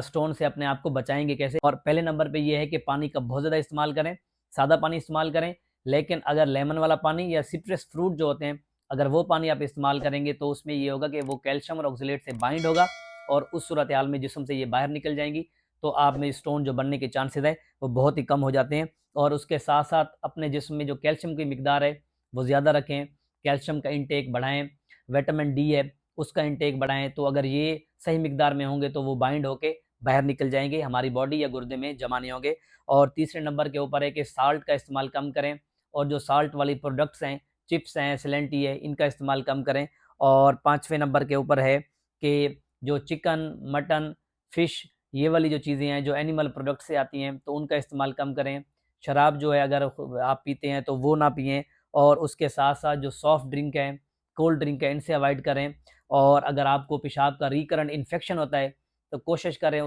Stone से अपने आप को बचाएंगे कैसे। और पहले नंबर पे ये है कि पानी का बहुत ज़्यादा इस्तेमाल करें, सादा पानी इस्तेमाल करें। लेकिन अगर लेमन वाला पानी या सिट्रस फ्रूट जो होते हैं, अगर वो पानी आप इस्तेमाल करेंगे तो उसमें ये होगा कि वो कैल्शियम और ऑक्सलेट से बाइंड होगा और उस सूरत हाल में जिस्म से ये बाहर निकल जाएंगी, तो आप में स्टोन जो बनने के चांसेस है वो बहुत ही कम हो जाते हैं। और उसके साथ साथ अपने जिस्म में जो कैल्शियम की मिकदार है वो ज़्यादा रखें, कैल्शियम का इंटेक बढ़ाएं, विटामिन डी है उसका इंटेक बढ़ाएं। तो अगर ये सही मिकदार में होंगे तो वो बाइंड होके बाहर निकल जाएंगे, हमारी बॉडी या गुर्दे में जमा नहीं होंगे। और तीसरे नंबर के ऊपर है कि साल्ट का इस्तेमाल कम करें और जो साल्ट वाली प्रोडक्ट्स हैं, चिप्स हैं, सिलेंटी है, इनका इस्तेमाल कम करें। और पाँचवें नंबर के ऊपर है कि जो चिकन, मटन, फ़िश, ये वाली जो चीज़ें हैं जो एनिमल प्रोडक्ट से आती हैं तो उनका इस्तेमाल कम करें। शराब जो है अगर आप पीते हैं तो वो ना पिएँ। और उसके साथ साथ जो सॉफ्ट ड्रिंक है, कोल्ड ड्रिंक है, इनसे अवॉइड करें। और अगर आपको पेशाब का रिकरेंट इन्फेक्शन होता है तो कोशिश करें